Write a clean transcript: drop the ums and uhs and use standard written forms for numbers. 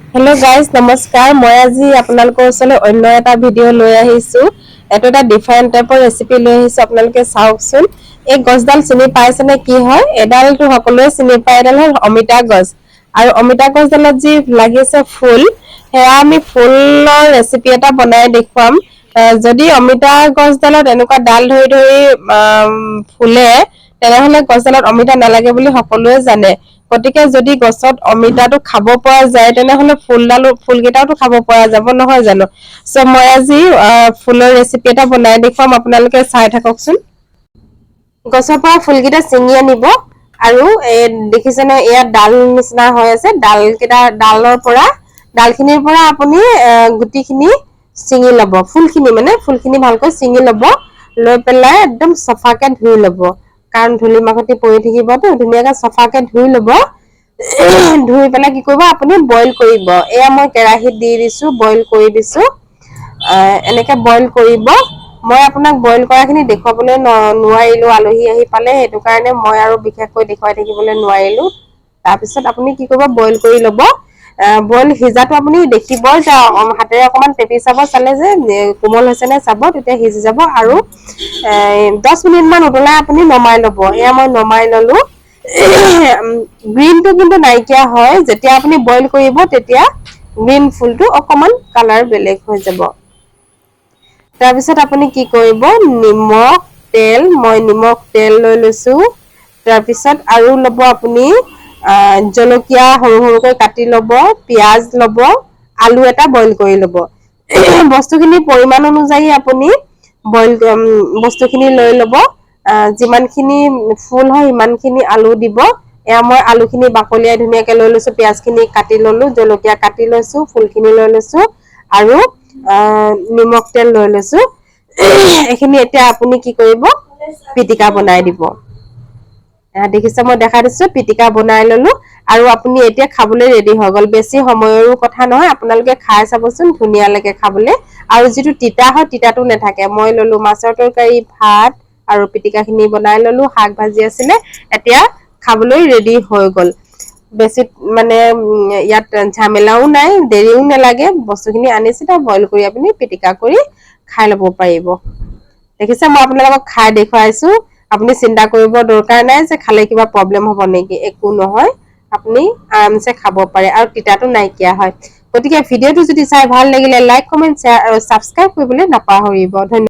hello guys नमस्कार मैं আজি আপোনালোকৰ ওচৰলৈ অন্য এটা ভিডিও লৈ আহিছো এটো এটা ডিফাৰেন্ট টাইপৰ ৰেচিপি লৈ আহিছো আপোনালোকে চাওকচোন এই গছডাল চিনি পাইছেনে কি হয় এডালটো সকলোৱে চিনি পায় এডাল হ'ল অমিতা গছ আৰু অমিতা গছডালত যি লাগিছে ফুল হেয়া আমি ফুলৰ ৰেচিপি এটা বনাই দেখুৱাম যদি অমিতা গছডালত এনেকুৱা ডাল ধৰি ধৰি ফুলে তেনেহলে গছডালত অমিতা নালাগে বুলি সকলোৱে জানে গতিকে যদি গছত অমিতাটো খাব পৰা যায় তেনেহলে ফুলকেইটাওটো খাব পৰা যাব নহয় জানো সো মই আজি ফুলৰ ৰেচিপি এটা বনাই দেখুৱাম আপোনালোকে চাই থাককচোন গছৰ পৰা ফুলকেইটা ছিঙি আনিব আৰু দেখিছেনে এয়া ডাল নিচিনা হৈ আছে ডালখিনিৰ পৰা আপুনি গুটিখিনি ছিঙি লব ফুলখিনি ভালকৈ ছিঙি লব লৈ পেলাই একদম সফাকে ধুই লব কাৰণ ধুলি মাকতি পৰি থাকিবতো ধুনীয়াকৈ সফাকে ধুই লব ধুই পেলাই কি কৰিব আপুনি বইল কৰিব এয়া মই কেৰাহীত দি দিছো বইল কৰি দিছো এনেকৈ বইল কৰিব মই আপোনাক বইল কৰাখিনি দেখুৱাবলৈ নোৱাৰিলো আলহী আহি পালে হেতু কাৰণে মই আৰু বিশেষকৈ দেখুৱাই থাকিবলৈ নোৱাৰিলো তাৰ পিছত আপুনি কি কৰিব বইল কৰি লব বইল হিজাটো আপুনি দেখিব যে হাতেৰে অকমান টেপি চাব চালে যে কোমল হৈছে নে চাব তেতিয়া হিজি যাব আৰু 10 মিনিট মান উতলাই আপুনি নমাই লব এয়া মই নমাই ললো গ্ৰীনটো কিন্তু নাইকিয়া হয় যেতিয়া আপুনি বইল কৰিব তেতিয়া গ্ৰীন ফুলটো অকমান কালাৰ বেলেগ হৈ যাব তাৰ পিছত আপুনি কি কৰিব নিমখ তেল মই নিমখ তেল লৈ লৈছো তাৰ পিছত আৰু লব আপুনি জলকীয়া সৰু সৰুকৈ কাটি লব পিয়াজ লব আলু এটা বইল কৰি লব বস্তুখিনি পৰিমাণ অনুযায়ী আপুনি বইল বস্তুখিনি লৈ লব যিমানখিনি ফুল হয় ইমানখিনি আলু দিব এয়া মই আলুখিনি বাকলিয়াই ধুনীয়াকৈ লৈ লৈছো পিয়াজখিনি কাটি ললো জলকীয়া কাটি লৈছো ফুলখিনি লৈ লৈছো আৰু নিমখ তেল লৈ লৈছো এইখিনি এতিয়া আপুনি কি কৰিব পিটিকা বনাই দিব দেখিছে মই দেখাই দিছো পিটিকা বনাই ললো আৰু আপুনি এতিয়া খাবলৈ ৰেডি হৈ গল বেছি সময়ৰো কথা নহয় আপোনালোকে খাই চাবচোন ধুনীয়া লাগে খাবলৈ আৰু যেটো তিতা হয় তিতাটো নাথাকে মই ললো মাছৰ তৰকাৰী ভাত আৰু পিটিকাখিনি বনাই ললো শাক ভাজি আছিলে এতিয়া খাবলৈ ৰেডি হৈ গল বেছি মানে ইয়াত ঝামেলাও নাই দেৰিও নালাগে বস্তুখিনি আনিছে বইল কৰি আপুনি পিটিকা কৰি খাই লব পাৰিব দেখিছে মই আপোনালোকক খাই দেখুৱাইছো আপুনি চিন্তা কৰিব দৰকাৰ নাই যে খালে কিবা প্ৰবলেম হ'ব নেকি একো নহয় আপুনি আৰামছে খাব পাৰে আৰু তিতাটো নাইকিয়া হয় গতিকে ভিডিওটো যদি চাই ভাল লাগিলে লাইক কমেন্ট শ্বেয়াৰ আৰু সাবস্ক্ৰাইব কৰিবলৈ নাপাহৰিব ধন্যবাদ